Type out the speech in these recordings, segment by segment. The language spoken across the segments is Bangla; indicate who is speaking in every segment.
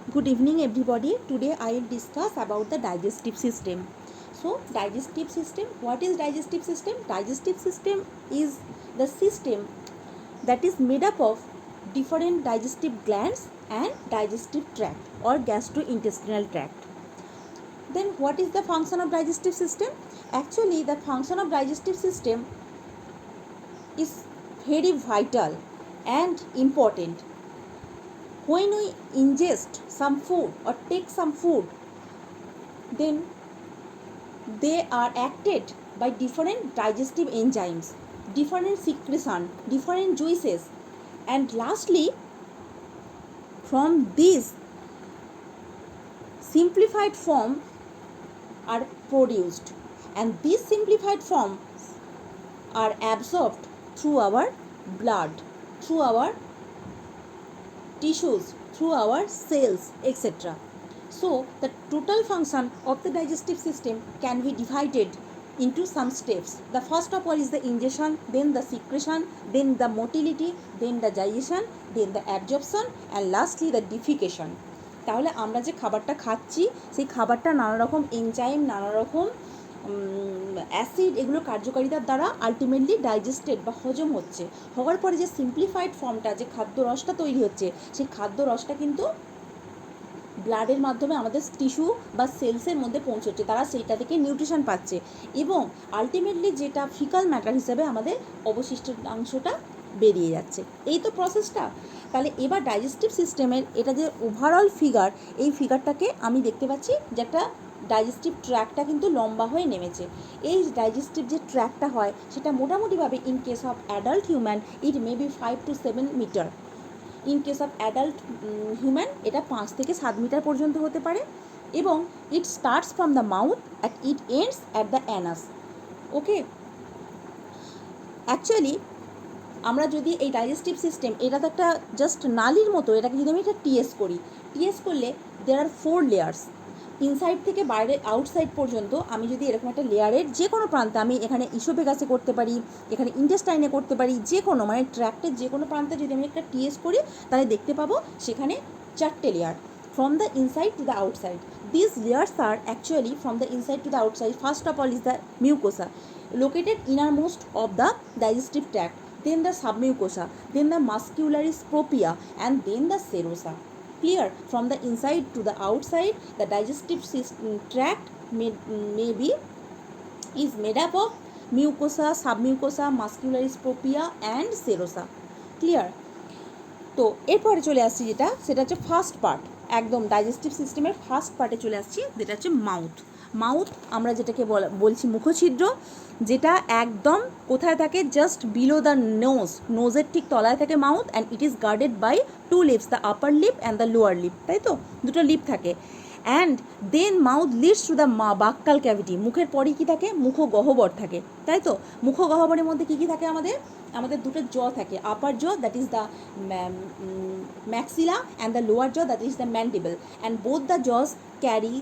Speaker 1: Good evening everybody. Today I will discuss about the digestive system. So digestive system, what is digestive system? Digestive system is the system that is made up of different digestive glands and digestive tract or gastrointestinal tract. Then what is the function of digestive system? Actually the function of digestive system is very vital and important. When we ingest some food or take some food, then they are acted by different digestive enzymes, different secretion, different juices, and lastly from these simplified form are produced, and these simplified forms are absorbed through our blood, through our tissues, through our cells, etc. So the total function of the digestive system can be divided into some steps. The first of all is the ingestion, then the secretion, then the motility, then the digestion, then the absorption, and lastly the defecation. তাহলে আমরা যে খাবারটা খাচ্ছি সেই খাবারটা নানা রকম এনজাইম, নানা রকম অ্যাসিড, এগুলো কার্যকারিতার দ্বারা আলটিমেটলি ডাইজেস্টেড বা হজম হচ্ছে। হওয়ার পরে যে সিম্পলিফাইড ফর্মটা, যে খাদ্য রসটা তৈরি হচ্ছে, সেই খাদ্য রসটা কিন্তু ব্লাডের মাধ্যমে আমাদের টিস্যু বা সেলসের মধ্যে পৌঁছচ্ছে, তারা সেইটা থেকে নিউট্রিশন পাচ্ছে এবং আলটিমেটলি যেটা ফিকাল ম্যাটার হিসাবে আমাদের অবশিষ্টাংশটা বেরিয়ে যাচ্ছে। এই তো প্রসেসটা। তাহলে এবার ডাইজেস্টিভ সিস্টেমের এটা যে ওভারঅল ফিগার, এই ফিগারটাকে আমি দেখতে পাচ্ছি যে একটা ডাইজেস্টিভ ট্র্যাকটা কিন্তু লম্বা হয়ে নেমেছে। এই ডাইজেস্টিভ যে ট্র্যাকটা হয় সেটা মোটামুটিভাবে in case of adult human it may be 5 to 7 meter. In case of adult human এটা 5 থেকে 7 মিটার পর্যন্ত হতে পারে এবং it starts from the mouth at it ends at the anus. Okay, actually আমরা যদি এই ডাইজেস্টিভ সিস্টেম, এটা তো একটা জাস্ট নালির মতো, এটাকে যদি আমি একটা টিএস করি, টিএস করলে দেয়ার আর 4 লেয়ার্স। ইনসাইড থেকে বাইরে আউটসাইড পর্যন্ত আমি যদি এরকম একটা লেয়ারের যে কোনো প্রান্তে, আমি এখানে ইসোফেগাসে করতে পারি, এখানে ইন্টেস্টাইনে করতে পারি, যে কোনো মানে ট্র্যাক্টের যে কোনো প্রান্তে যদি আমি একটা টিএস করি, তাহলে দেখতে পাবো সেখানে 4টে layer from the inside to the outside. These layers are actually from the inside to the outside. First of all is the mucosa, located innermost of the digestive tract, then the submucosa, then the muscularis propria, and then the serosa. Clear? From the inside to the outside, the digestive tract is made up of mucosa, submucosa, muscularis propria, and serosa. Clear? তো এরপরে চলে আসছি যেটা, সেটা হচ্ছে ফার্স্ট পার্ট, একদম ডাইজেস্টিভ সিস্টেমের ফার্স্ট পার্টে চলে আসছি, যেটা হচ্ছে মাউথ। মাউথ আমরা যেটাকে বলছি মুখছিদ্র, যেটা একদম কোথায় থাকে, জাস্ট বিলো দ্য নোজ, নোজের ঠিক তলায় থাকে mouth, and it is guarded by 2 lips, the upper lip and the lower lip, তাই তো, দুটো লিপ থাকে। And then mouth leads to the buccal cavity, মুখের পরেই কী থাকে, মুখগহ্বর থাকে, তাই তো। মুখগহ্বরের মধ্যে কী কী থাকে আমাদের, আমাদের দুটো জ থাকে, আপার জ that is the maxilla and the lower jaw that is the mandible, and both the jaws carry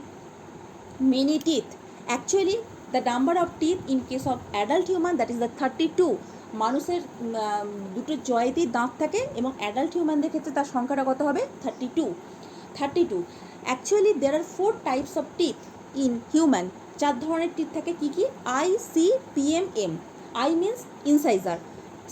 Speaker 1: many teeth. Actually the number of teeth in case of adult human that is the 32, মানুষের দুটো জয়েতেই দাঁত থাকে এবং অ্যাডাল্ট হিউম্যানদের ক্ষেত্রে তার সংখ্যাটা কত হবে, 32। Actually there are 4 types of teeth in human. 4 ধরনের টিথ থাকে, কী কী, I, C, PM, M. I means incisor,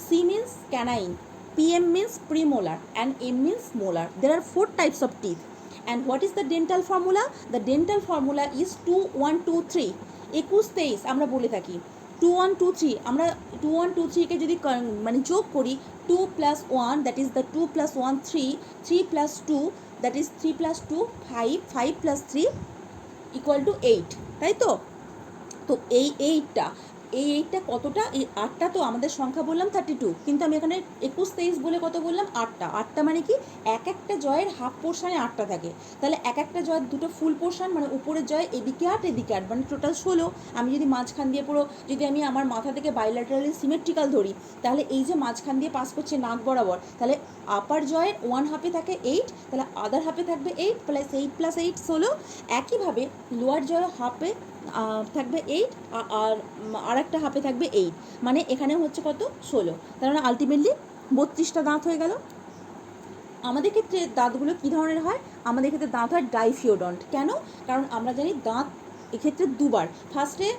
Speaker 1: C means canine, PM means premolar, and M means molar. There are 4 types of teeth. And what is the dental formula? The dental formula is 2 1 2 3. 21 23 আমরা বলে থাকি। 2 1 2 3 আমরা 2 1 2 3 কে যদি মানে যোগ করি, 2 plus 1 that is the 2 plus 1 3, 3 plus 2 that is 3 plus 2 5, 5 plus 3 equal to 8, তাই তো। তো এই 8টা কতটা, এই 8টা তো আমাদের সংখ্যা বললাম 32, কিন্তু আমি এখানে 21 23 বলে কত বললাম, 8টা মানে কি, এক একটা জয়ের হাফ পোর্শনে 8টা থাকে, তাহলে এক একটা জয়ের দুটো ফুল পোর্শন, মানে উপরের জয় এদিকে 8 এদিকে 8, মানে টোটাল 16। আমি যদি মাঝখান দিয়ে পুরো, যদি আমি আমার মাথা থেকে বাইল্যাটারালি সিমেট্রিক্যাল ধরি, তাহলে এই যে মাঝখান দিয়ে পাস করছে নাক বরাবর, তাহলে আপার জয়ের 1 হাফে থাকে 8, তাহলে আদার হাফে থাকবে 8 প্লাস 8 প্লাস 8 16। একইভাবে লোয়ার জয়ের হাফে থাকবে 8 আর একটা হাফে থাকবে 8, মানে এখানে হচ্ছে কত, 16। তার মানে আলটিমেটলি 32টা দাঁত হয়ে গেল। আমাদের ক্ষেত্রে দাঁতগুলো কী ধরনের হয়? আমাদের ক্ষেত্রে দাঁত হয় ডাইফিওডন্ট। কেন? কারণ আমরা জানি দাঁত এক্ষেত্রে দুবার, ফার্স্টে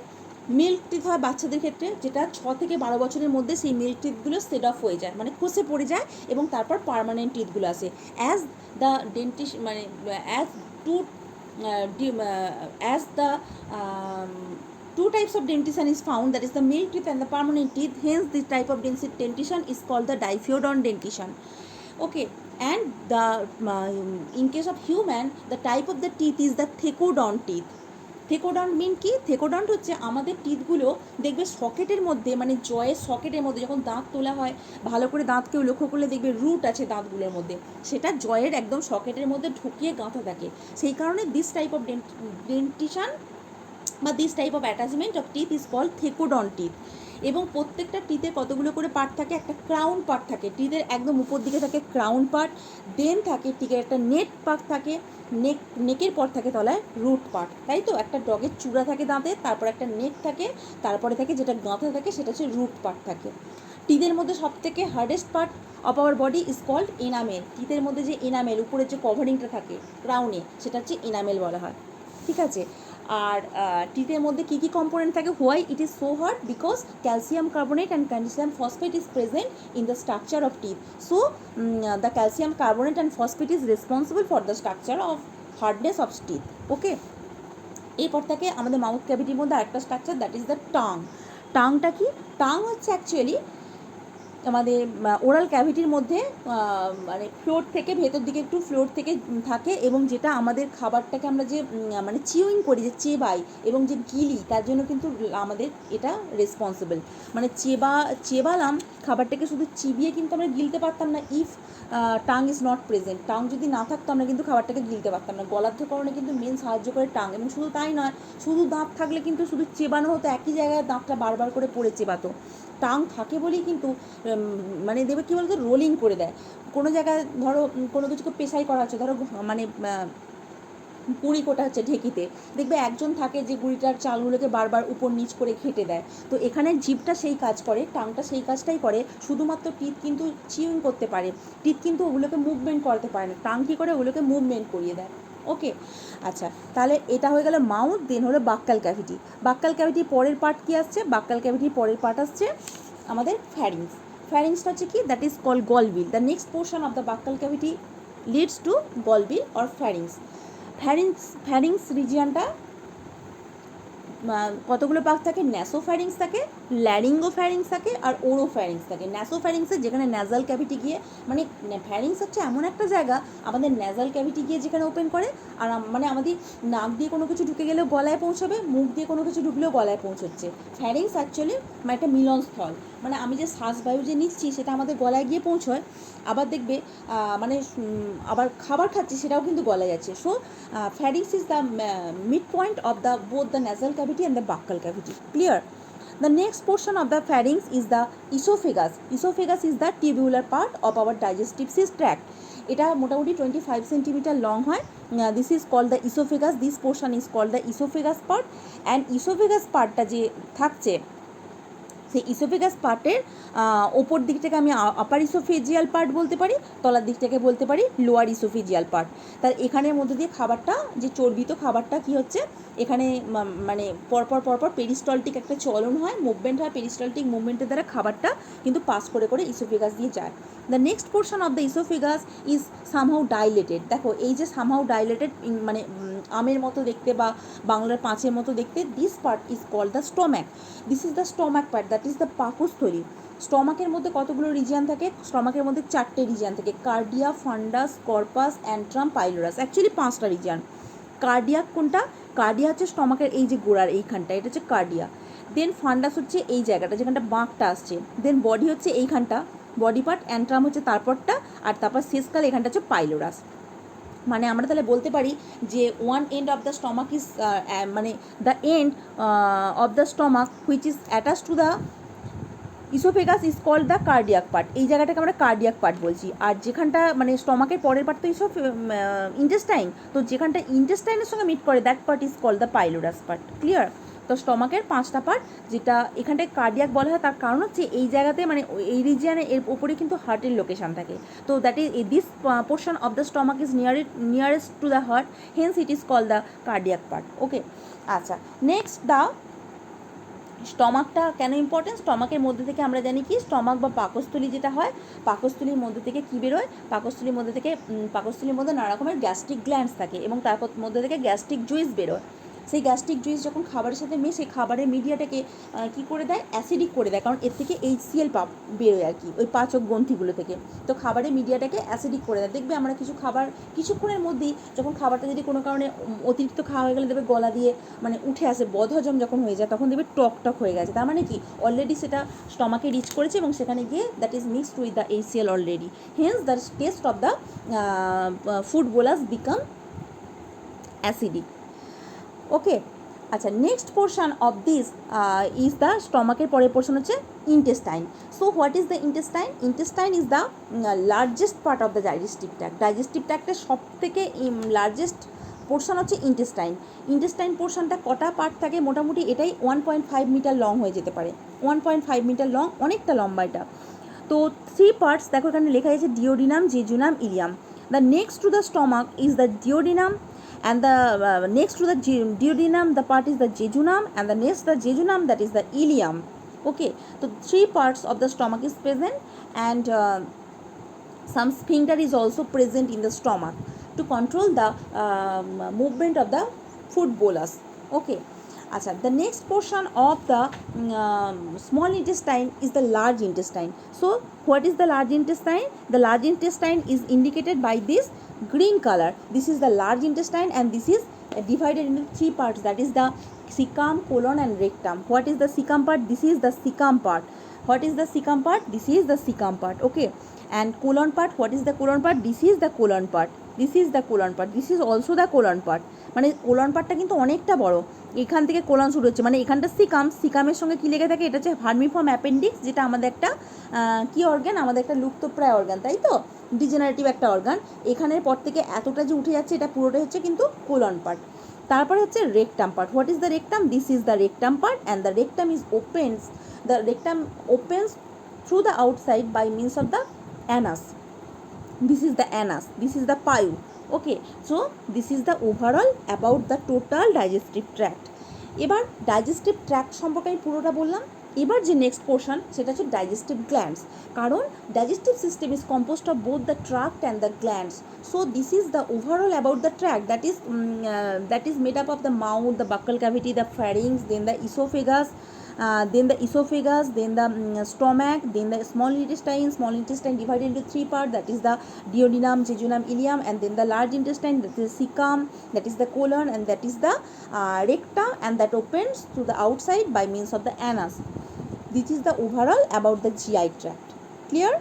Speaker 1: মিল্ক টিথ হয় বাচ্চাদের ক্ষেত্রে, যেটা 6 থেকে 12 বছরের মধ্যে সেই মিল্ক টিথগুলো সেট অফ হয়ে যায়, মানে খসে পড়ে যায়, এবং তারপর পার্মানেন্ট টিথগুলো আসে। অ্যাজ দ্য ডেন্টিস্ট মানে as to as the two types of dentition is found, that is the milk teeth and the permanent teeth, hence this type of dentition is called the diphyodont dentition. Okay, and the in case of human, the type of the teeth is the thecodont teeth. থেকোডন্ট মিন কি? থেকোডন্ট হচ্ছে আমাদের টিথগুলো দেখবে সকেটের মধ্যে, মানে জয়ের সকেটের মধ্যে যখন দাঁত তোলা হয়, ভালো করে দাঁত কেউ লক্ষ্য করলে দেখবে রুট আছে দাঁতগুলোর মধ্যে, সেটা জয়ের একদম সকেটের মধ্যে ঢুকিয়ে গাঁথা থাকে। সেই কারণে দিস টাইপ অফ ডেন্টিশন বা this type of attachment of teeth is called thecodont teeth. এবং প্রত্যেকটা টিথের কতগুলো করে পার্ট থাকে? একটা ক্রাউন পার্ট থাকে, টিথের একদম উপর দিকে থাকে ক্রাউন পার্ট, দেন থাকে টিথের একটা নেক পার্ট থাকে, নেকের পর থাকে তলায় রুট পার্ট, তাই তো? একটা ডগের চূড়া থাকে দাঁতে, তারপর একটা নেক থাকে, তারপরে থাকে যেটা গাঁথা থাকে সেটা হচ্ছে রুট পার্ট থাকে। টিথের মধ্যে সবথেকে hardest part of our body is called enamel. টিথের মধ্যে যে এনামেল, উপরের যে কভারিংটা থাকে ক্রাউনে, সেটা হচ্ছে এনামেল বলা হয়, ঠিক আছে? আর টিথের মধ্যে কী কী কম্পোনেন্ট থাকে? Why it is so hard? Because calcium carbonate and calcium phosphate is present in the structure of teeth. So the calcium carbonate and phosphate is responsible for the structure of hardness of teeth. Okay, এরপর থাকে আমাদের মাউথ ক্যাভিটির মধ্যে আরেকটা structure, that is the tongue. টাংটা কি? টাং হচ্ছে অ্যাকচুয়ালি আমাদের ওরাল ক্যাভিটির মধ্যে মানে ফ্লোর থেকে ভেতর দিকে একটু ফ্লোর থেকে থাকে, এবং যেটা আমাদের খাবারটাকে আমরা যে মানে চিউইং করি, যে চেবাই এবং যে গিলি, তার জন্য কিন্তু আমাদের এটা রেসপন্সিবল। মানে চেবালাম খাবারটাকে, শুধু চিবিয়ে কিন্তু আমরা গিলতে পারতাম না if tongue is not present. Tongue যদি না থাকতো আমরা কিন্তু খাবারটাকে গিলতে পারতাম না। গলাধ্যকরণে কিন্তু মেন সাহায্য করে টাং। এবং শুধু তাই নয়, শুধু দাঁত থাকলে কিন্তু শুধু চেবানো হতো, একই জায়গায় দাঁতটা বারবার করে পড়ে চেবাতো। টাং থাকে বলেই কিন্তু মানে দেবে কী বলতো, রোলিং করে দেয়। কোনো জায়গায় ধরো কোনো কিছুকে পেশাই করা হচ্ছে, ধরো মানে গুঁড়ি কোটা হচ্ছে ঢেকিতে, দেখবে একজন থাকে যে গুঁড়িটার চালগুলোকে বারবার উপর নিচ করে ঘেঁটে দেয়। তো এখানে জিভটা সেই কাজ করে, টাংটা সেই কাজটাই করে। শুধুমাত্র টিথ কিন্তু চিউইং করতে পারে, টিথ কিন্তু ওগুলোকে মুভমেন্ট করাতে পারে না, টাং কী করে ওগুলোকে মুভমেন্ট করিয়ে দেয়। ওকে, আচ্ছা, তাহলে এটা হয়ে গেল মাউথ। দেন হলো বাক্কাল ক্যাভিটি। বাক্কাল ক্যাভিটির পরের পার্ট কী আসছে? বাক্কাল ক্যাভিটির পরের পার্ট আসছে আমাদের ফ্যারিংস। ফ্যারিংসটা হচ্ছে কি? দ্যাট ইজ কল্ড গলবিল। The next portion of the buccal cavity leads to গলবিল অর ফ্যারিংস। ফ্যারিংস রিজিয়নটা কতগুলো পার্ট থাকে? ন্যাসোফ্যারিংস থাকে, ল্যারিঙ্গোফ্যারিংস থাকে, আর ওরোফ্যারিংস থাকে। ন্যাসোফ্যারিংসে যেখানে ন্যাজাল ক্যাভিটি গিয়ে, মানে ফ্যারিংস হচ্ছে এমন একটা জায়গা আমাদের ন্যাজাল ক্যাভিটি গিয়ে যেখানে ওপেন করে, আর মানে আমাদের নাক দিয়ে কোনো কিছু ঢুকে গেলেও গলায় পৌঁছাবে, মুখ দিয়ে কোনো কিছু ঢুকলেও গলায় পৌঁছচ্ছে। ফ্যারিংস অ্যাকচুয়ালি মানে একটা মিলনস্থল, মানে আমি যে শ্বাসবায়ু যে নিচ্ছি সেটা আমাদের গলায় গিয়ে পৌঁছয়, আবার দেখবে মানে আবার খাবার খাচ্ছি সেটাও কিন্তু গলায় যাচ্ছে। So pharynx is the midpoint of the both the nasal cavity and the buccal cavity. Clear? The next portion of the pharynx is the esophagus. Esophagus is the tubular part of our digestive tract. এটা মোটামুটি 25 সেন্টিমিটার লং হয়। This is called the oesophagus. This portion is called the oesophagus part. And oesophagus পার্টটা যে থাকছে, সেই ইসোফেগাস পার্টের ওপর দিকটাকে আমি আপার ইসোফেজিয়াল পার্ট বলতে পারি, তলার দিকটাকে বলতে পারি লোয়ার ইসোফেজিয়াল পার্ট। তার এখানের মধ্যে দিয়ে খাবারটা, যে চর্বিত খাবারটা কী হচ্ছে, এখানে মানে পরপর পেরিস্টলটিক একটা চলন হয়, মুভমেন্ট হয়, পেরিস্টলটিক মুভমেন্টের দ্বারা খাবারটা কিন্তু পাস করে করে ইসোফেগাস দিয়ে যায়। The next portion of the oesophagus is somehow dilated. দেখো এই যে সামহাউ ডাইলেটেড, মানে আমের মতো দেখতে বা বাংলার পাঁচের মতো দেখতে, this part is called the stomach. This is the stomach part, that is the পাকস্থলী। স্টমাকের মধ্যে কতগুলো রিজিয়ন থাকে? স্টমাকের মধ্যে 4টে রিজিয়ন থাকে, কার্ডিয়া, ফান্ডাস, কর্পাস, অ্যান্ট্রাম, পাইলোরাস। অ্যাকচুয়ালি 5টা রিজিয়ন। কার্ডিয়াক কোনটা? কার্ডিয়া হচ্ছে স্টমাকের এই যে গোড়ার এইখানটা, এটা হচ্ছে কার্ডিয়া। দেন ফান্ডাস হচ্ছে এই জায়গাটা যেখানটা বাঁকটা আসছে। দেন বডি হচ্ছে এইখানটা, বডি পার্ট। অ্যান্ট্রাম হচ্ছে তারপরটা, আর তারপর শেষকাল এখানটা হচ্ছে পাইলোরাস। মানে আমরা তাহলে বলতে পারি যে one end of the stomach is মানে the end of the stomach which is attach to the oesophagus is called the cardiac part. এই জায়গাটাকে আমরা কার্ডিয়াক পার্ট বলছি। আর যেখানটা মানে স্টমাকের পরের পার্ট তো ইন্টেস্টাইন, তো যেখানটা ইন্টেস্টাইনের সঙ্গে মিট করে that part is called the pylorus part. Clear? তো স্টমাকের 5টা পার্ট, যেটা এখানটায় কার্ডিয়াক বলা হয় তার কারণ হচ্ছে এই জায়গাতে মানে এই রিজিয়ানে এর ওপরে কিন্তু হার্টের লোকেশান থাকে। তো that is this portion of the stomach is nearest to the heart, hence it is call the cardiac part. Okay, আচ্ছা নেক্সট দ্য স্টমাকটা কেন ইম্পর্টেন্ট? স্টমাকের মধ্যে থেকে আমরা জানি কি স্টমাক বা পাকস্থলী যেটা হয়, পাকস্থলীর মধ্যে থেকে কী বেরোয়, পাকস্থলীর মধ্যে নানা রকমের গ্যাস্ট্রিক গ্ল্যান্ডস থাকে এবং তার মধ্যে থেকে গ্যাস্ট্রিক জুইস বেরোয়। সেই গ্যাস্ট্রিক জুইস যখন খাবারের সাথে মেশে খাবারের মিডিয়াটাকে কী করে দেয়, অ্যাসিডিক করে দেয়, কারণ এর থেকে HCl বেরোয় আর কি ওই পাচক গ্রন্থিগুলো থেকে। তো খাবারের মিডিয়াটাকে অ্যাসিডিক করে দেয়। দেখবে আমরা কিছু খাবার কিছুক্ষণের মধ্যেই যখন খাবারটা যদি কোনো কারণে অতিরিক্ত খাওয়া হয়ে গেলে দেখবে গলা দিয়ে মানে উঠে আসে, বদহজম যখন হয়ে যায় তখন দেখবে টক টক হয়ে গেছে, তার মানে কি অলরেডি সেটা স্টমাকে রিচ করেছে এবং সেখানে গিয়ে that is mixed with the HCl already, hence the taste of the food bolus become acidic. Okay, আচ্ছা next portion of this is the স্টমাকের পরের পোর্শন হচ্ছে intestine. So what is the intestine? Intestine is the largest part of the digestive tract. Digestive ট্র্যাক্টের সব থেকে লার্জেস্ট পোর্শন হচ্ছে ইন্টেস্টাইন। ইন্টেস্টাইন পোর্শনটা কটা পার্ট থাকে? মোটামুটি এটাই 1.5 মিটার লং হয়ে যেতে পারে, 1.5 মিটার লং, অনেকটা লম্বা এটা। তো 3 পার্টস দেখো এখানে লেখা আছে duodenum, jejunum, Ilium. The next to the stomach is the duodenum and the next to the duodenum the part is the jejunum, and the next the jejunum, that is the ileum. Okay, so 3 parts of the stomach is present, and some sphincter is also present in the stomach to control the movement of the food bolus. Okay, acha the next portion of the small intestine is the large intestine. So what is the large intestine? The large intestine is indicated by this green color. This is the large intestine, and this is divided into 3 parts, that is the cecum, colon, and rectum. What is the cecum part? This is the cecum part. What is the cecum part? This is the cecum part. Okay, and colon part, what is the colon part? This is the colon part. This is the colon part. This is also the colon part. মানে কোলন পার্টটা কিন্তু অনেকটা বড়, এখান থেকে কোলন শুরু হচ্ছে, মানে এখানটা সিকাম, সিকামের সঙ্গে কী লেগে থাকে? এটা হচ্ছে ভার্মিফর্ম অ্যাপেন্ডিক্স, যেটা আমাদের একটা কী অর্গান, আমাদের একটা লুপ্তপ্রায় অর্গান, তাই তো, ডিজেনারেটিভ একটা অর্গান। এখানের পর থেকে এতটা যে উঠে যাচ্ছে এটা পুরোটা হচ্ছে কিন্তু কোলন পার্ট। তারপরে হচ্ছে rectum part. What is the rectum? This is the rectum part, and the rectum is opens, the rectum opens through the outside by means of the anus. This is the anus, this is the pyle. Okay, so this is the overall about the total digestive tract. এবার ডাইজেস্টিভ ট্র্যাক্ট সম্পর্কে আমি পুরোটা বললাম। এবার যে নেক্সট পোর্শন সেটা হচ্ছে ডাইজেস্টিভ গ্ল্যান্ডস, কারণ digestive system is composed of both the tract and the glands. So this is the overall about the tract, that is made up of the mouth, the buccal cavity, the pharynx, then the esophagus, then the stomach, then the small intestine divided into 3 parts, that is the duodenum, jejunum, ileum, and then the large intestine, that is cecum, that is the colon, and that is the rectum, and that opens to the outside by means of the anus. This is the overall about the GI tract. Clear?